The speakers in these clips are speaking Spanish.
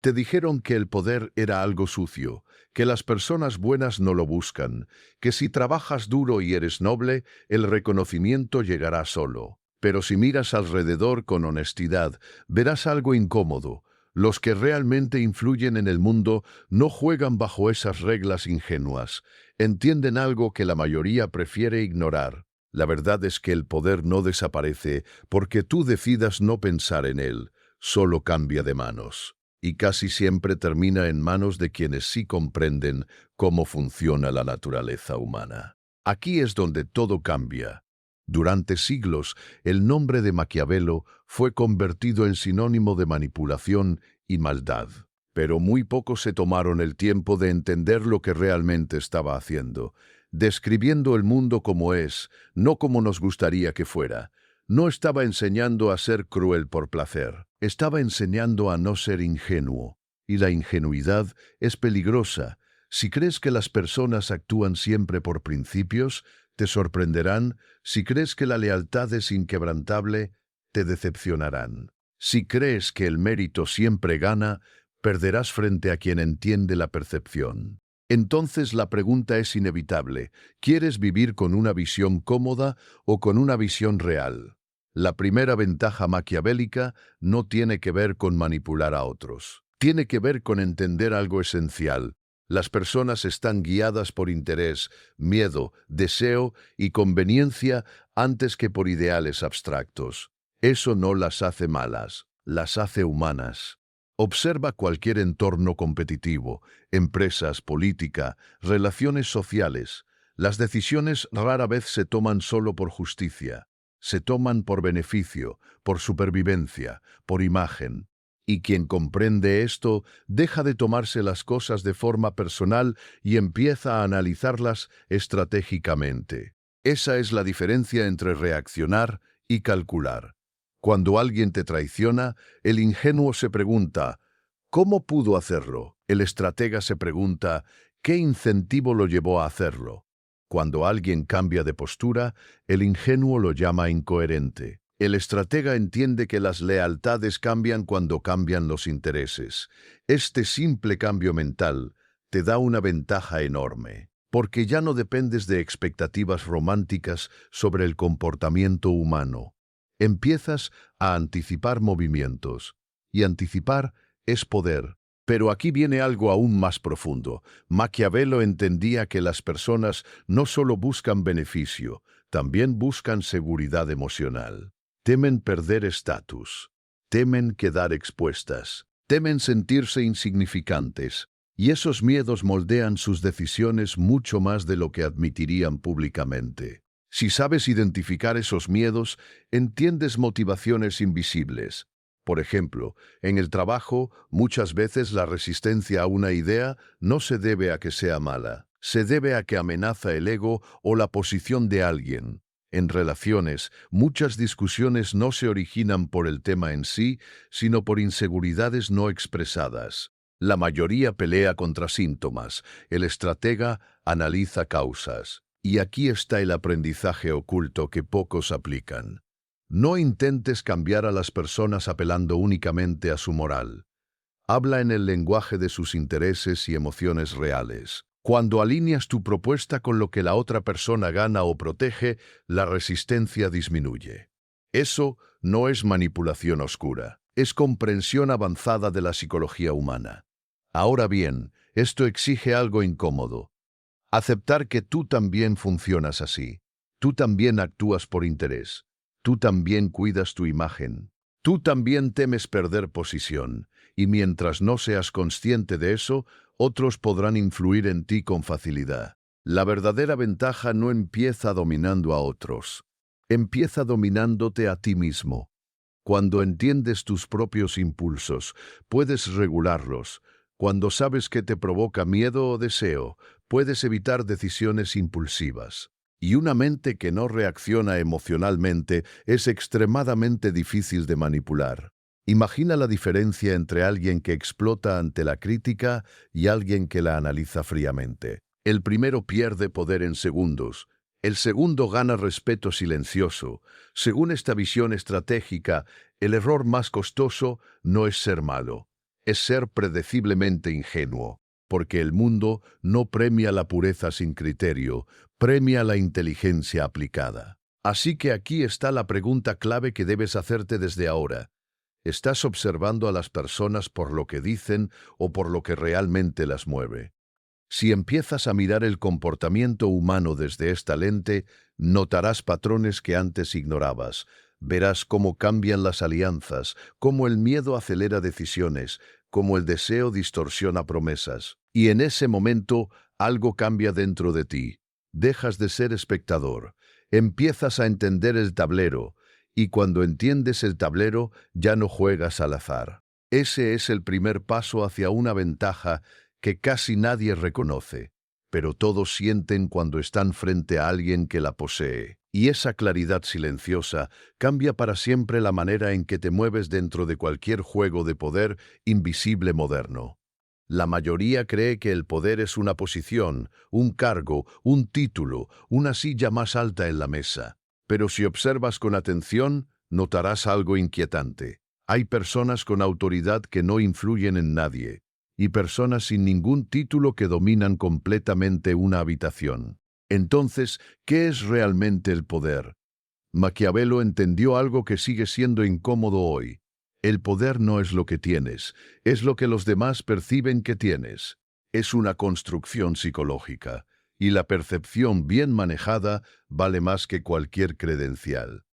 Te dijeron que el poder era algo sucio, que las personas buenas no lo buscan, que si trabajas duro y eres noble, el reconocimiento llegará solo. Pero si miras alrededor con honestidad, verás algo incómodo. Los que realmente influyen en el mundo no juegan bajo esas reglas ingenuas. Entienden algo que la mayoría prefiere ignorar. La verdad es que el poder no desaparece porque tú decidas no pensar en él, solo cambia de manos. Y casi siempre termina en manos de quienes sí comprenden cómo funciona la naturaleza humana. Aquí es donde todo cambia. Durante siglos, el nombre de Maquiavelo fue convertido en sinónimo de manipulación y maldad. Pero muy pocos se tomaron el tiempo de entender lo que realmente estaba haciendo, describiendo el mundo como es, no como nos gustaría que fuera. No estaba enseñando a ser cruel por placer, estaba enseñando a no ser ingenuo. Y la ingenuidad es peligrosa. Si crees que las personas actúan siempre por principios, te sorprenderán. Si crees que la lealtad es inquebrantable, te decepcionarán. Si crees que el mérito siempre gana, perderás frente a quien entiende la percepción. Entonces la pregunta es inevitable. ¿Quieres vivir con una visión cómoda o con una visión real? La primera ventaja maquiavélica no tiene que ver con manipular a otros. Tiene que ver con entender algo esencial. Las personas están guiadas por interés, miedo, deseo y conveniencia antes que por ideales abstractos. Eso no las hace malas, las hace humanas. Observa cualquier entorno competitivo, empresas, política, relaciones sociales. Las decisiones rara vez se toman solo por justicia. Se toman por beneficio, por supervivencia, por imagen. Y quien comprende esto deja de tomarse las cosas de forma personal y empieza a analizarlas estratégicamente. Esa es la diferencia entre reaccionar y calcular. Cuando alguien te traiciona, el ingenuo se pregunta, ¿cómo pudo hacerlo? El estratega se pregunta, ¿qué incentivo lo llevó a hacerlo? Cuando alguien cambia de postura, el ingenuo lo llama incoherente. El estratega entiende que las lealtades cambian cuando cambian los intereses. Este simple cambio mental te da una ventaja enorme, porque ya no dependes de expectativas románticas sobre el comportamiento humano. Empiezas a anticipar movimientos, y anticipar es poder. Pero aquí viene algo aún más profundo. Maquiavelo entendía que las personas no solo buscan beneficio, también buscan seguridad emocional. Temen perder estatus, temen quedar expuestas, temen sentirse insignificantes, y esos miedos moldean sus decisiones mucho más de lo que admitirían públicamente. Si sabes identificar esos miedos, entiendes motivaciones invisibles. Por ejemplo, en el trabajo, muchas veces la resistencia a una idea no se debe a que sea mala, se debe a que amenaza el ego o la posición de alguien. En relaciones, muchas discusiones no se originan por el tema en sí, sino por inseguridades no expresadas. La mayoría pelea contra síntomas, el estratega analiza causas. Y aquí está el aprendizaje oculto que pocos aplican. No intentes cambiar a las personas apelando únicamente a su moral. Habla en el lenguaje de sus intereses y emociones reales. Cuando alineas tu propuesta con lo que la otra persona gana o protege, la resistencia disminuye. Eso no es manipulación oscura, es comprensión avanzada de la psicología humana. Ahora bien, esto exige algo incómodo. Aceptar que tú también funcionas así. Tú también actúas por interés. Tú también cuidas tu imagen. Tú también temes perder posición. Y mientras no seas consciente de eso, otros podrán influir en ti con facilidad. La verdadera ventaja no empieza dominando a otros. Empieza dominándote a ti mismo. Cuando entiendes tus propios impulsos, puedes regularlos. Cuando sabes qué te provoca miedo o deseo, puedes evitar decisiones impulsivas. Y una mente que no reacciona emocionalmente es extremadamente difícil de manipular. Imagina la diferencia entre alguien que explota ante la crítica y alguien que la analiza fríamente. El primero pierde poder en segundos. El segundo gana respeto silencioso. Según esta visión estratégica, el error más costoso no es ser malo, es ser predeciblemente ingenuo, porque el mundo no premia la pureza sin criterio, premia la inteligencia aplicada. Así que aquí está la pregunta clave que debes hacerte desde ahora. ¿Estás observando a las personas por lo que dicen o por lo que realmente las mueve? Si empiezas a mirar el comportamiento humano desde esta lente, notarás patrones que antes ignorabas. Verás cómo cambian las alianzas, cómo el miedo acelera decisiones, cómo el deseo distorsiona promesas. Y en ese momento, algo cambia dentro de ti. Dejas de ser espectador. Empiezas a entender el tablero. Y cuando entiendes el tablero, ya no juegas al azar. Ese es el primer paso hacia una ventaja que casi nadie reconoce, pero todos sienten cuando están frente a alguien que la posee. Y esa claridad silenciosa cambia para siempre la manera en que te mueves dentro de cualquier juego de poder invisible moderno. La mayoría cree que el poder es una posición, un cargo, un título, una silla más alta en la mesa. Pero si observas con atención, notarás algo inquietante. Hay personas con autoridad que no influyen en nadie, y personas sin ningún título que dominan completamente una habitación. Entonces, ¿qué es realmente el poder? Maquiavelo entendió algo que sigue siendo incómodo hoy. El poder no es lo que tienes, es lo que los demás perciben que tienes. Es una construcción psicológica, y la percepción bien manejada vale más que cualquier credencial.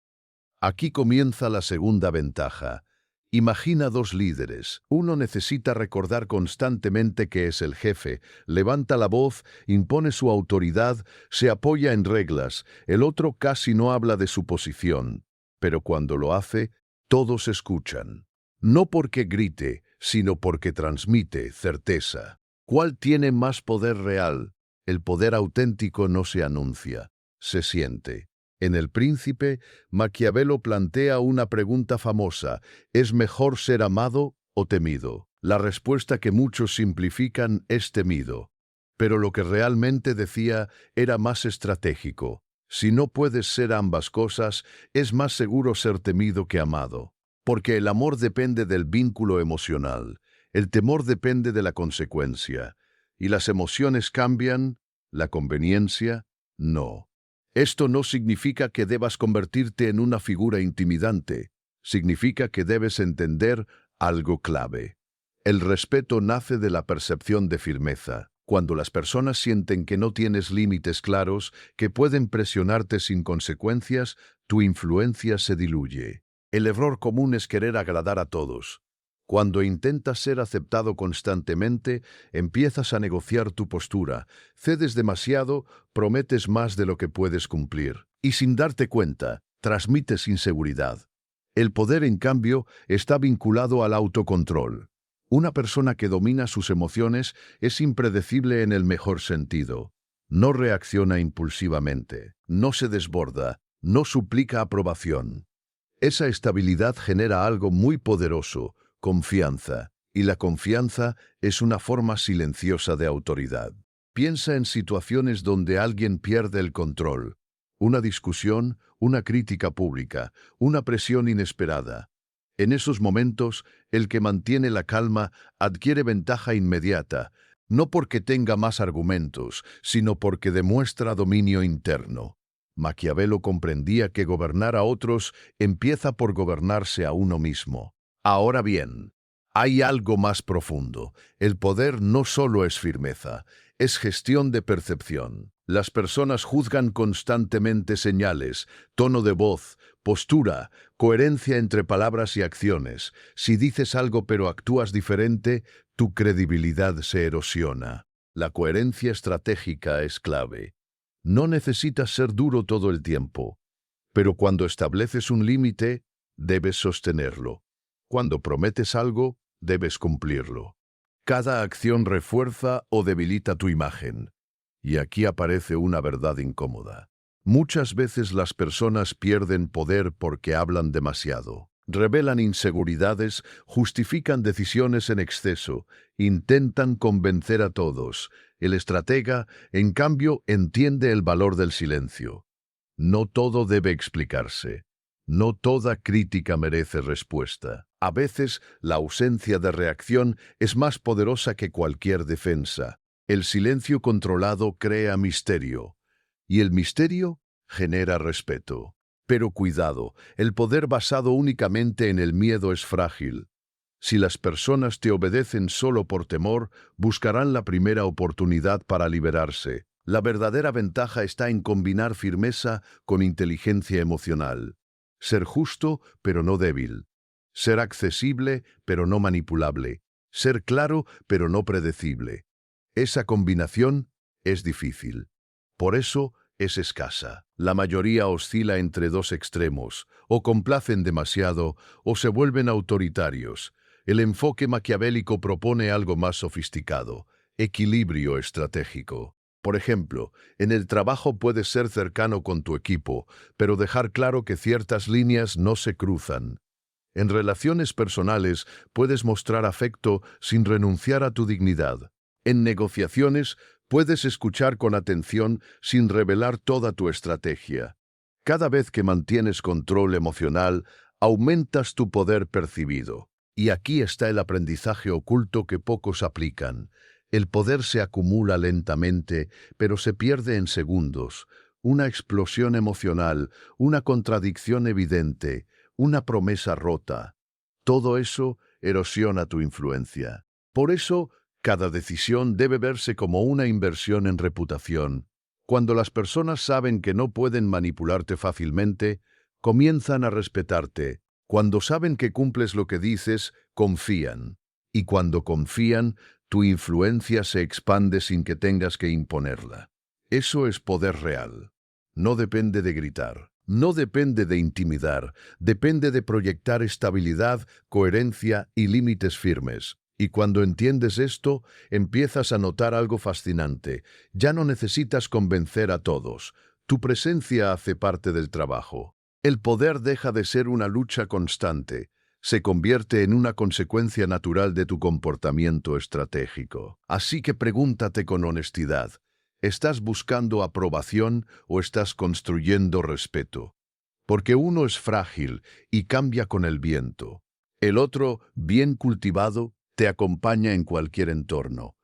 Aquí comienza la segunda ventaja. Imagina dos líderes. Uno necesita recordar constantemente que es el jefe, levanta la voz, impone su autoridad, se apoya en reglas. El otro casi no habla de su posición, pero cuando lo hace, todos escuchan. No porque grite, sino porque transmite certeza. ¿Cuál tiene más poder real? El poder auténtico no se anuncia, se siente. En El Príncipe, Maquiavelo plantea una pregunta famosa: ¿es mejor ser amado o temido? La respuesta que muchos simplifican es temido. Pero lo que realmente decía era más estratégico. Si no puedes ser ambas cosas, es más seguro ser temido que amado. Porque el amor depende del vínculo emocional, el temor depende de la consecuencia, y las emociones cambian, la conveniencia no. Esto no significa que debas convertirte en una figura intimidante, significa que debes entender algo clave. El respeto nace de la percepción de firmeza. Cuando las personas sienten que no tienes límites claros, que pueden presionarte sin consecuencias, tu influencia se diluye. El error común es querer agradar a todos. Cuando intentas ser aceptado constantemente, empiezas a negociar tu postura, cedes demasiado, prometes más de lo que puedes cumplir. Y sin darte cuenta, transmites inseguridad. El poder, en cambio, está vinculado al autocontrol. Una persona que domina sus emociones es impredecible en el mejor sentido. No reacciona impulsivamente, no se desborda, no suplica aprobación. Esa estabilidad genera algo muy poderoso: confianza, y la confianza es una forma silenciosa de autoridad. Piensa en situaciones donde alguien pierde el control. Una discusión, una crítica pública, una presión inesperada. En esos momentos, el que mantiene la calma adquiere ventaja inmediata, no porque tenga más argumentos, sino porque demuestra dominio interno. Maquiavelo comprendía que gobernar a otros empieza por gobernarse a uno mismo. Ahora bien, hay algo más profundo. El poder no solo es firmeza, es gestión de percepción. Las personas juzgan constantemente señales, tono de voz, postura, coherencia entre palabras y acciones. Si dices algo pero actúas diferente, tu credibilidad se erosiona. La coherencia estratégica es clave. No necesitas ser duro todo el tiempo, pero cuando estableces un límite, debes sostenerlo. Cuando prometes algo, debes cumplirlo. Cada acción refuerza o debilita tu imagen. Y aquí aparece una verdad incómoda. Muchas veces las personas pierden poder porque hablan demasiado. Revelan inseguridades, justifican decisiones en exceso, intentan convencer a todos. El estratega, en cambio, entiende el valor del silencio. No todo debe explicarse. No toda crítica merece respuesta. A veces, la ausencia de reacción es más poderosa que cualquier defensa. El silencio controlado crea misterio, y el misterio genera respeto. Pero cuidado, el poder basado únicamente en el miedo es frágil. Si las personas te obedecen solo por temor, buscarán la primera oportunidad para liberarse. La verdadera ventaja está en combinar firmeza con inteligencia emocional. Ser justo, pero no débil. Ser accesible, pero no manipulable. Ser claro, pero no predecible. Esa combinación es difícil. Por eso es escasa. La mayoría oscila entre dos extremos, o complacen demasiado o se vuelven autoritarios. El enfoque maquiavélico propone algo más sofisticado, equilibrio estratégico. Por ejemplo, en el trabajo puedes ser cercano con tu equipo, pero dejar claro que ciertas líneas no se cruzan. En relaciones personales puedes mostrar afecto sin renunciar a tu dignidad. En negociaciones puedes escuchar con atención sin revelar toda tu estrategia. Cada vez que mantienes control emocional, aumentas tu poder percibido. Y aquí está el aprendizaje oculto que pocos aplican. El poder se acumula lentamente, pero se pierde en segundos. Una explosión emocional, una contradicción evidente, una promesa rota. Todo eso erosiona tu influencia. Por eso, cada decisión debe verse como una inversión en reputación. Cuando las personas saben que no pueden manipularte fácilmente, comienzan a respetarte. Cuando saben que cumples lo que dices, confían. Y cuando confían, tu influencia se expande sin que tengas que imponerla. Eso es poder real. No depende de gritar. No depende de intimidar, depende de proyectar estabilidad, coherencia y límites firmes. Y cuando entiendes esto, empiezas a notar algo fascinante. Ya no necesitas convencer a todos. Tu presencia hace parte del trabajo. El poder deja de ser una lucha constante. Se convierte en una consecuencia natural de tu comportamiento estratégico. Así que pregúntate con honestidad. ¿Estás buscando aprobación o estás construyendo respeto? Porque uno es frágil y cambia con el viento. El otro, bien cultivado, te acompaña en cualquier entorno.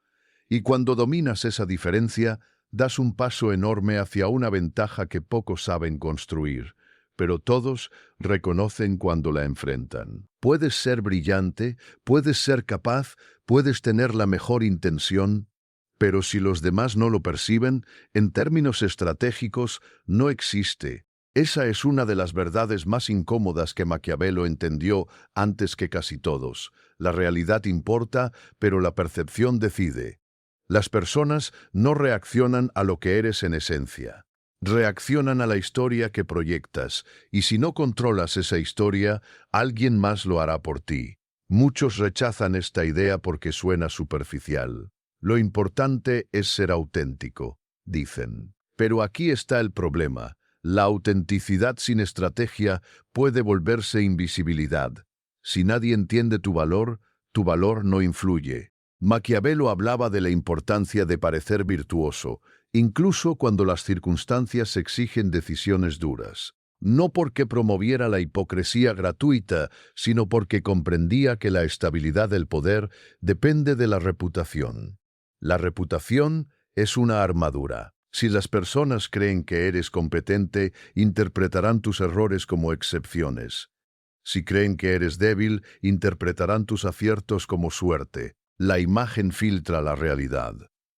Y cuando dominas esa diferencia, das un paso enorme hacia una ventaja que pocos saben construir, pero todos reconocen cuando la enfrentan. Puedes ser brillante, puedes ser capaz, puedes tener la mejor intención, pero si los demás no lo perciben, en términos estratégicos, no existe. Esa es una de las verdades más incómodas que Maquiavelo entendió antes que casi todos. La realidad importa, pero la percepción decide. Las personas no reaccionan a lo que eres en esencia. Reaccionan a la historia que proyectas, y si no controlas esa historia, alguien más lo hará por ti. Muchos rechazan esta idea porque suena superficial. Lo importante es ser auténtico, dicen. Pero aquí está el problema. La autenticidad sin estrategia puede volverse invisibilidad. Si nadie entiende tu valor no influye. Maquiavelo hablaba de la importancia de parecer virtuoso, incluso cuando las circunstancias exigen decisiones duras. No porque promoviera la hipocresía gratuita, sino porque comprendía que la estabilidad del poder depende de la reputación. La reputación es una armadura. Si las personas creen que eres competente, interpretarán tus errores como excepciones. Si creen que eres débil, interpretarán tus aciertos como suerte. La imagen filtra la realidad.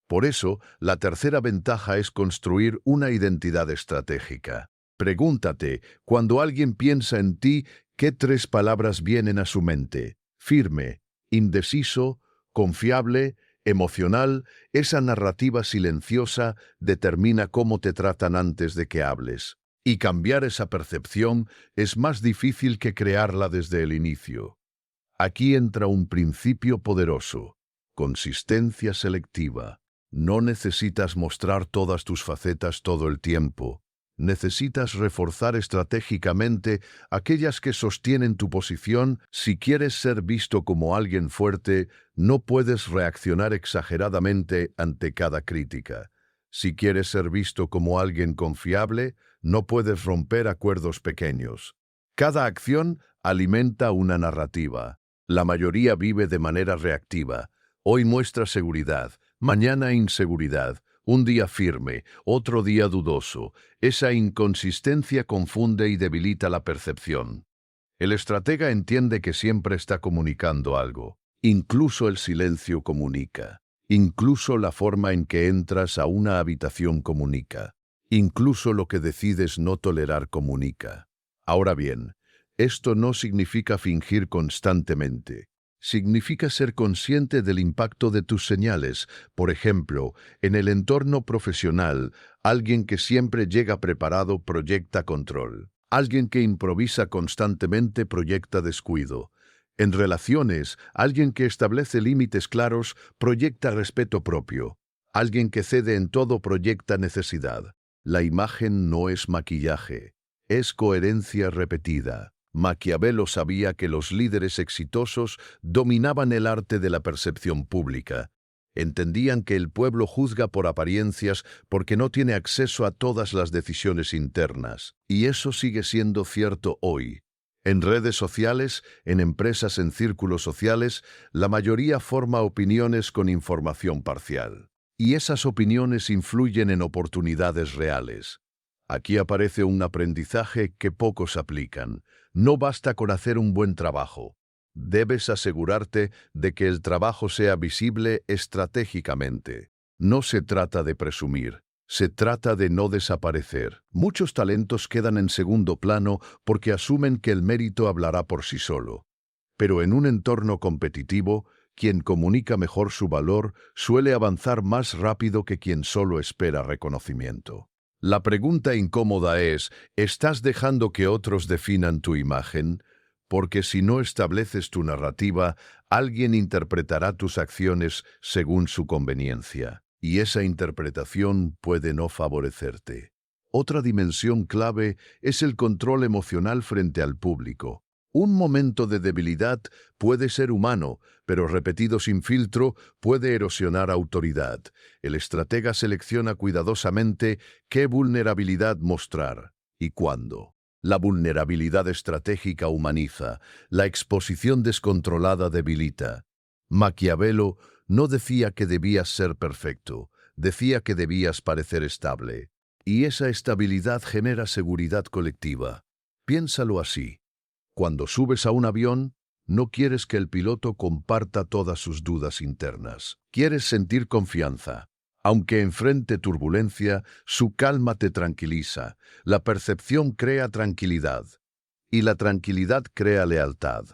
Por eso, la tercera ventaja es construir una identidad estratégica. Pregúntate, cuando alguien piensa en ti, ¿qué tres palabras vienen a su mente? Firme, indeciso, confiable, emocional. Esa narrativa silenciosa determina cómo te tratan antes de que hables. Y cambiar esa percepción es más difícil que crearla desde el inicio. Aquí entra un principio poderoso: consistencia selectiva. No necesitas mostrar todas tus facetas todo el tiempo. Necesitas reforzar estratégicamente aquellas que sostienen tu posición. Si quieres ser visto como alguien fuerte, no puedes reaccionar exageradamente ante cada crítica. Si quieres ser visto como alguien confiable, no puedes romper acuerdos pequeños. Cada acción Alimenta una narrativa. La mayoría vive de manera reactiva. Hoy muestra seguridad, mañana inseguridad, un día firme, otro día dudoso. Esa inconsistencia confunde y debilita la percepción. El estratega entiende que siempre está comunicando algo. Incluso el silencio comunica. Incluso la forma en que entras a una habitación comunica. Incluso lo que decides no tolerar comunica. Ahora bien, esto no significa fingir constantemente. Significa ser consciente del impacto de tus señales. Por ejemplo, en el entorno profesional, alguien que siempre llega preparado proyecta control. Alguien que improvisa constantemente proyecta descuido. En relaciones, alguien que establece límites claros proyecta respeto propio. Alguien que cede en todo proyecta necesidad. La imagen no es maquillaje, es coherencia repetida. Maquiavelo sabía que los líderes exitosos dominaban el arte de la percepción pública. Entendían que el pueblo juzga por apariencias porque no tiene acceso a todas las decisiones internas. Y eso sigue siendo cierto hoy. En redes sociales, en empresas, en círculos sociales, la mayoría forma opiniones con información parcial. Y esas opiniones influyen en oportunidades reales. Aquí aparece un aprendizaje que pocos aplican. No basta con hacer un buen trabajo. Debes asegurarte de que el trabajo sea visible estratégicamente. No se trata de presumir, se trata de no desaparecer. Muchos talentos quedan en segundo plano porque asumen que el mérito hablará por sí solo. Pero en un entorno competitivo, quien comunica mejor su valor suele avanzar más rápido que quien solo espera reconocimiento. La pregunta incómoda es, ¿estás dejando que otros definan tu imagen? Porque si no estableces tu narrativa, alguien interpretará tus acciones según su conveniencia, y esa interpretación puede no favorecerte. Otra dimensión clave es el control emocional frente al público. Un momento de debilidad puede ser humano, pero repetido sin filtro puede erosionar autoridad. El estratega selecciona cuidadosamente qué vulnerabilidad mostrar y cuándo. La vulnerabilidad estratégica humaniza, la exposición descontrolada debilita. Maquiavelo no decía que debías ser perfecto, decía que debías parecer estable. Y esa estabilidad genera seguridad colectiva. Piénsalo así. Cuando subes a un avión, no quieres que el piloto comparta todas sus dudas internas. Quieres sentir confianza. Aunque enfrente turbulencia, su calma te tranquiliza. La percepción crea tranquilidad. Y la tranquilidad crea lealtad.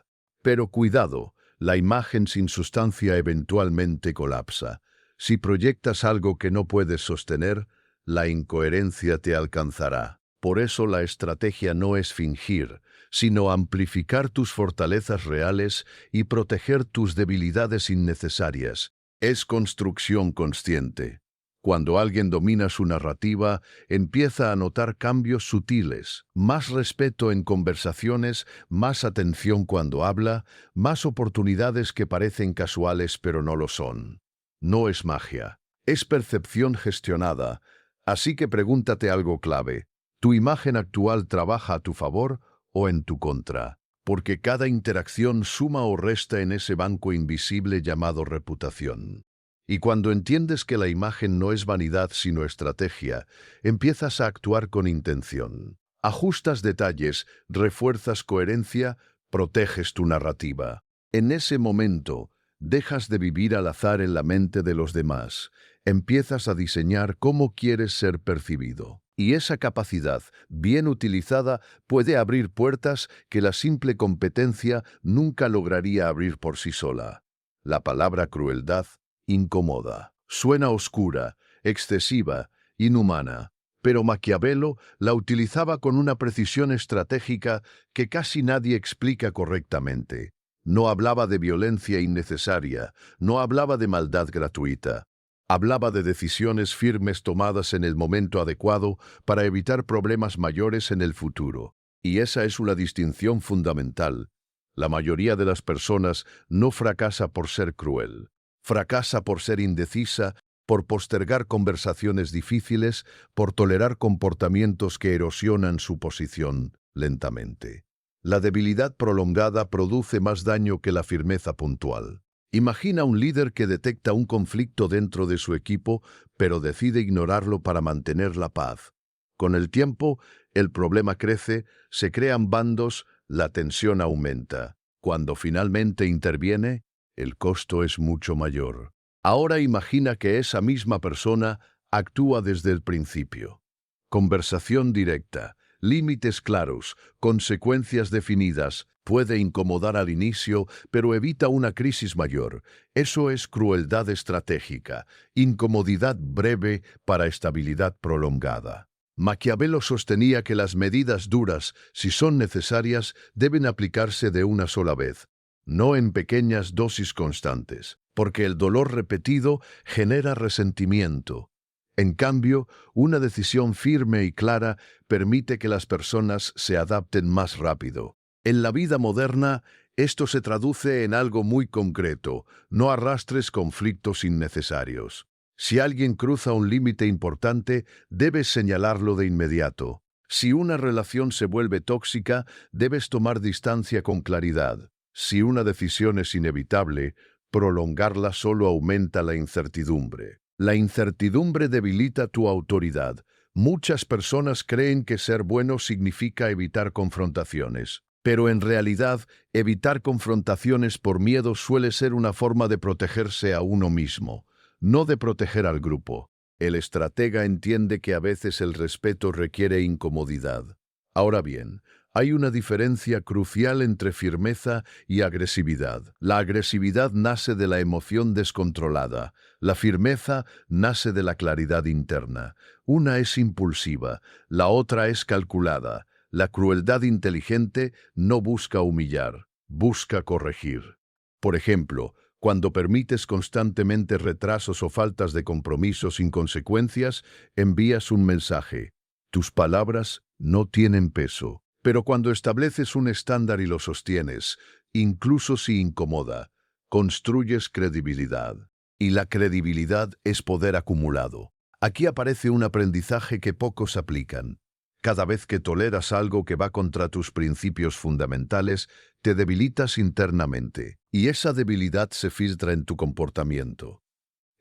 Pero cuidado, la imagen sin sustancia eventualmente colapsa. Si proyectas algo que no puedes sostener, la incoherencia te alcanzará. Por eso la estrategia no es fingir, sino amplificar tus fortalezas reales y proteger tus debilidades innecesarias. Es construcción consciente. Cuando alguien domina su narrativa, empieza a notar cambios sutiles, más respeto en conversaciones, más atención cuando habla, más oportunidades que parecen casuales pero no lo son. No es magia, es percepción gestionada. Así que pregúntate algo clave. ¿Tu imagen actual trabaja a tu favor o en tu contra? Porque cada interacción suma o resta en ese banco invisible llamado reputación. Y cuando entiendes que la imagen no es vanidad sino estrategia, empiezas a actuar con intención. Ajustas detalles, refuerzas coherencia, proteges tu narrativa. En ese momento, dejas de vivir al azar en la mente de los demás. Empiezas a diseñar cómo quieres ser percibido. Y esa capacidad, bien utilizada, puede abrir puertas que la simple competencia nunca lograría abrir por sí sola. La palabra crueldad incomoda, suena oscura, excesiva, inhumana, pero Maquiavelo la utilizaba con una precisión estratégica que casi nadie explica correctamente. No hablaba de violencia innecesaria, no hablaba de maldad gratuita. Hablaba de decisiones firmes tomadas en el momento adecuado para evitar problemas mayores en el futuro. Y esa es una distinción fundamental. La mayoría de las personas no fracasa por ser cruel. Fracasa por ser indecisa, por postergar conversaciones difíciles, por tolerar comportamientos que erosionan su posición lentamente. La debilidad prolongada produce más daño que la firmeza puntual. Imagina un líder que detecta un conflicto dentro de su equipo, pero decide ignorarlo para mantener la paz. Con el tiempo, el problema crece, se crean bandos, la tensión aumenta. Cuando finalmente interviene, el costo es mucho mayor. Ahora imagina que esa misma persona actúa desde el principio. Conversación directa, límites claros, consecuencias definidas. Puede incomodar al inicio, pero evita una crisis mayor. Eso es crueldad estratégica, incomodidad breve para estabilidad prolongada. Maquiavelo sostenía que las medidas duras, si son necesarias, deben aplicarse de una sola vez, no en pequeñas dosis constantes, porque el dolor repetido genera resentimiento. En cambio, una decisión firme y clara permite que las personas se adapten más rápido. En la vida moderna, esto se traduce en algo muy concreto: no arrastres conflictos innecesarios. Si alguien cruza un límite importante, debes señalarlo de inmediato. Si una relación se vuelve tóxica, debes tomar distancia con claridad. Si una decisión es inevitable, prolongarla solo aumenta la incertidumbre. La incertidumbre debilita tu autoridad. Muchas personas creen que ser bueno significa evitar confrontaciones. Pero en realidad, evitar confrontaciones por miedo suele ser una forma de protegerse a uno mismo, no de proteger al grupo. El estratega entiende que a veces el respeto requiere incomodidad. Ahora bien, hay una diferencia crucial entre firmeza y agresividad. La agresividad nace de la emoción descontrolada. La firmeza nace de la claridad interna. Una es impulsiva, la otra es calculada. La crueldad inteligente no busca humillar, busca corregir. Por ejemplo, cuando permites constantemente retrasos o faltas de compromiso sin consecuencias, envías un mensaje: tus palabras no tienen peso. Pero cuando estableces un estándar y lo sostienes, incluso si incomoda, construyes credibilidad. Y la credibilidad es poder acumulado. Aquí aparece un aprendizaje que pocos aplican. Cada vez que toleras algo que va contra tus principios fundamentales, te debilitas internamente, y esa debilidad se filtra en tu comportamiento.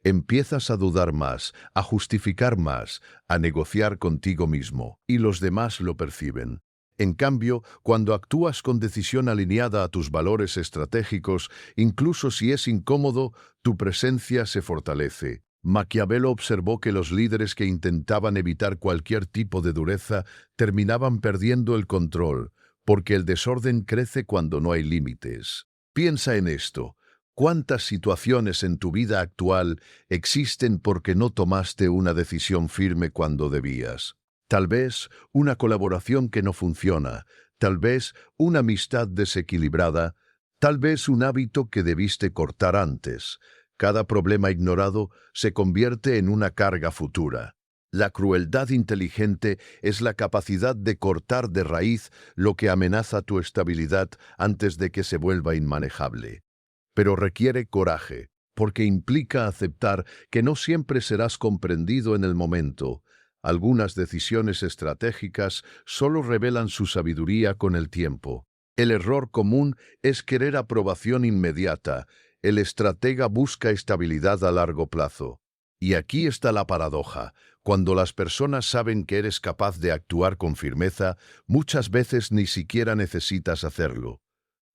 Empiezas a dudar más, a justificar más, a negociar contigo mismo, y los demás lo perciben. En cambio, cuando actúas con decisión alineada a tus valores estratégicos, incluso si es incómodo, tu presencia se fortalece. Maquiavelo observó que los líderes que intentaban evitar cualquier tipo de dureza terminaban perdiendo el control, porque el desorden crece cuando no hay límites. Piensa en esto. ¿Cuántas situaciones en tu vida actual existen porque no tomaste una decisión firme cuando debías? Tal vez una colaboración que no funciona, tal vez una amistad desequilibrada, tal vez un hábito que debiste cortar antes. Cada problema ignorado se convierte en una carga futura. La crueldad inteligente es la capacidad de cortar de raíz lo que amenaza tu estabilidad antes de que se vuelva inmanejable. Pero requiere coraje, porque implica aceptar que no siempre serás comprendido en el momento. Algunas decisiones estratégicas solo revelan su sabiduría con el tiempo. El error común es querer aprobación inmediata. El estratega busca estabilidad a largo plazo. Y aquí está la paradoja. Cuando las personas saben que eres capaz de actuar con firmeza, muchas veces ni siquiera necesitas hacerlo.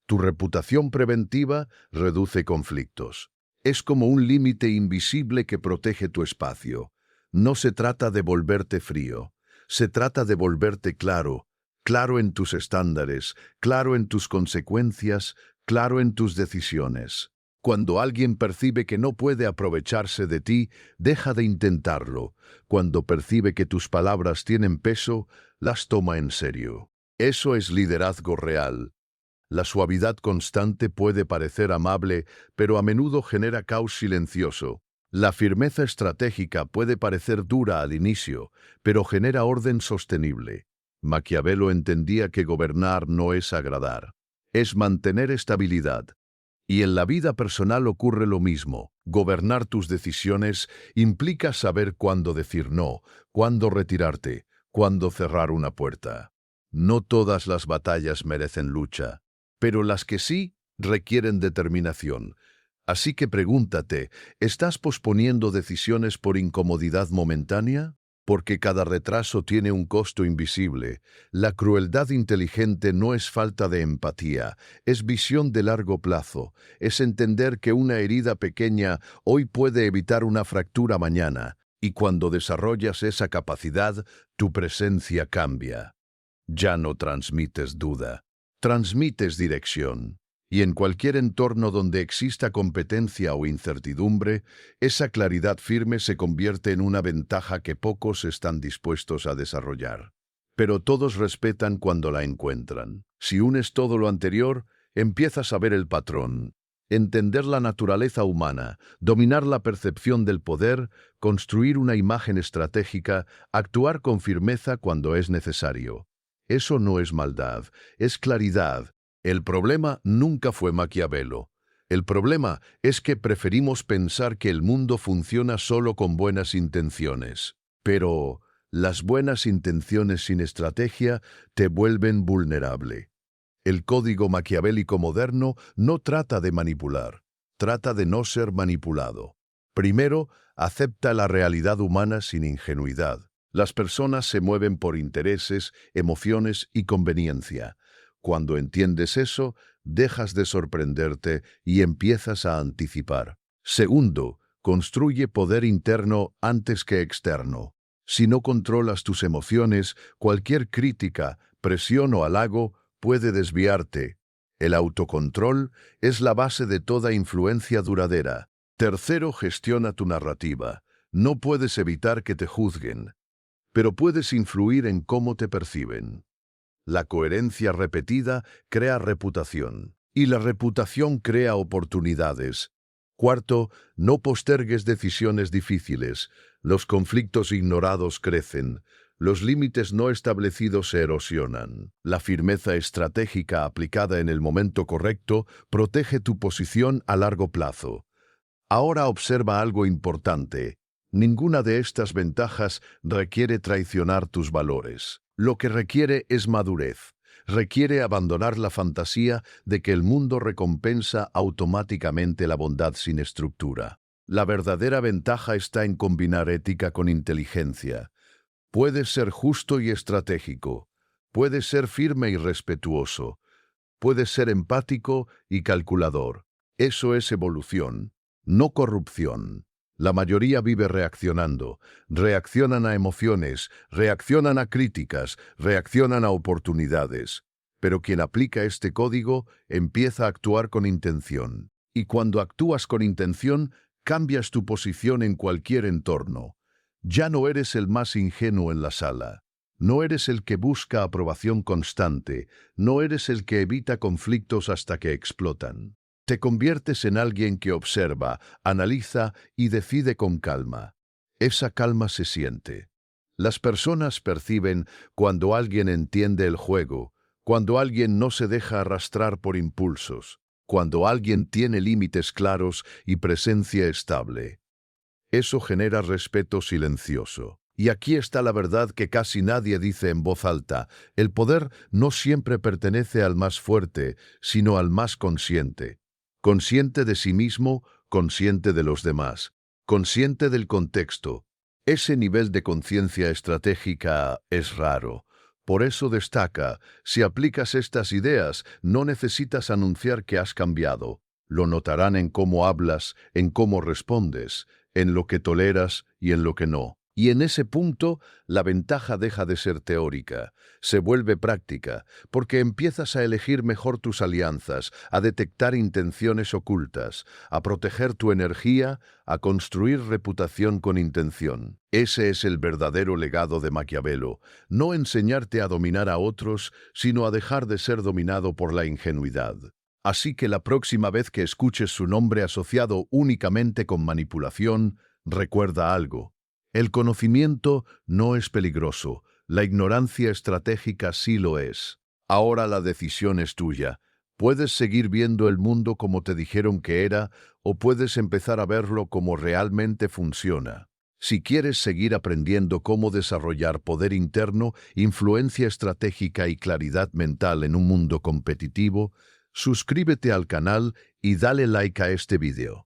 Tu reputación preventiva reduce conflictos. Es como un límite invisible que protege tu espacio. No se trata de volverte frío, se trata de volverte claro, claro en tus estándares, claro en tus consecuencias, claro en tus decisiones. Cuando alguien percibe que no puede aprovecharse de ti, deja de intentarlo. Cuando percibe que tus palabras tienen peso, las toma en serio. Eso es liderazgo real. La suavidad constante puede parecer amable, pero a menudo genera caos silencioso. La firmeza estratégica puede parecer dura al inicio, pero genera orden sostenible. Maquiavelo entendía que gobernar no es agradar, es mantener estabilidad. Y en la vida personal ocurre lo mismo. Gobernar tus decisiones implica saber cuándo decir no, cuándo retirarte, cuándo cerrar una puerta. No todas las batallas merecen lucha, pero las que sí requieren determinación. Así que pregúntate, ¿estás posponiendo decisiones por incomodidad momentánea? Porque cada retraso tiene un costo invisible. La crueldad inteligente no es falta de empatía, es visión de largo plazo, es entender que una herida pequeña hoy puede evitar una fractura mañana, y cuando desarrollas esa capacidad, tu presencia cambia. Ya no transmites duda, transmites dirección. Y en cualquier entorno donde exista competencia o incertidumbre, esa claridad firme se convierte en una ventaja que pocos están dispuestos a desarrollar. Pero todos respetan cuando la encuentran. Si unes todo lo anterior, empiezas a ver el patrón, entender la naturaleza humana, dominar la percepción del poder, construir una imagen estratégica, actuar con firmeza cuando es necesario. Eso no es maldad, es claridad. El problema nunca fue Maquiavelo. El problema es que preferimos pensar que el mundo funciona solo con buenas intenciones. Pero las buenas intenciones sin estrategia te vuelven vulnerable. El código maquiavélico moderno no trata de manipular, trata de no ser manipulado. Primero, acepta la realidad humana sin ingenuidad. Las personas se mueven por intereses, emociones y conveniencia. Cuando entiendes eso, dejas de sorprenderte y empiezas a anticipar. Segundo, construye poder interno antes que externo. Si no controlas tus emociones, cualquier crítica, presión o halago puede desviarte. El autocontrol es la base de toda influencia duradera. Tercero, gestiona tu narrativa. No puedes evitar que te juzguen, pero puedes influir en cómo te perciben. La coherencia repetida crea reputación, y la reputación crea oportunidades. Cuarto, no postergues decisiones difíciles. Los conflictos ignorados crecen. Los límites no establecidos se erosionan. La firmeza estratégica aplicada en el momento correcto protege tu posición a largo plazo. Ahora observa algo importante. Ninguna de estas ventajas requiere traicionar tus valores. Lo que requiere es madurez. Requiere abandonar la fantasía de que el mundo recompensa automáticamente la bondad sin estructura. La verdadera ventaja está en combinar ética con inteligencia. Puedes ser justo y estratégico. Puedes ser firme y respetuoso. Puedes ser empático y calculador. Eso es evolución, no corrupción. La mayoría vive reaccionando. Reaccionan a emociones, reaccionan a críticas, reaccionan a oportunidades. Pero quien aplica este código empieza a actuar con intención. Y cuando actúas con intención, cambias tu posición en cualquier entorno. Ya no eres el más ingenuo en la sala. No eres el que busca aprobación constante. No eres el que evita conflictos hasta que explotan. Te conviertes en alguien que observa, analiza y decide con calma. Esa calma se siente. Las personas perciben cuando alguien entiende el juego, cuando alguien no se deja arrastrar por impulsos, cuando alguien tiene límites claros y presencia estable. Eso genera respeto silencioso. Y aquí está la verdad que casi nadie dice en voz alta. El poder no siempre pertenece al más fuerte, sino al más consciente. Consciente de sí mismo, consciente de los demás, consciente del contexto. Ese nivel de conciencia estratégica es raro. Por eso destaca, si aplicas estas ideas, no necesitas anunciar que has cambiado. Lo notarán en cómo hablas, en cómo respondes, en lo que toleras y en lo que no. Y en ese punto, la ventaja deja de ser teórica, se vuelve práctica, porque empiezas a elegir mejor tus alianzas, a detectar intenciones ocultas, a proteger tu energía, a construir reputación con intención. Ese es el verdadero legado de Maquiavelo, no enseñarte a dominar a otros, sino a dejar de ser dominado por la ingenuidad. Así que la próxima vez que escuches su nombre asociado únicamente con manipulación, recuerda algo. El conocimiento no es peligroso, la ignorancia estratégica sí lo es. Ahora la decisión es tuya. Puedes seguir viendo el mundo como te dijeron que era, o puedes empezar a verlo como realmente funciona. Si quieres seguir aprendiendo cómo desarrollar poder interno, influencia estratégica y claridad mental en un mundo competitivo, suscríbete al canal y dale like a este video.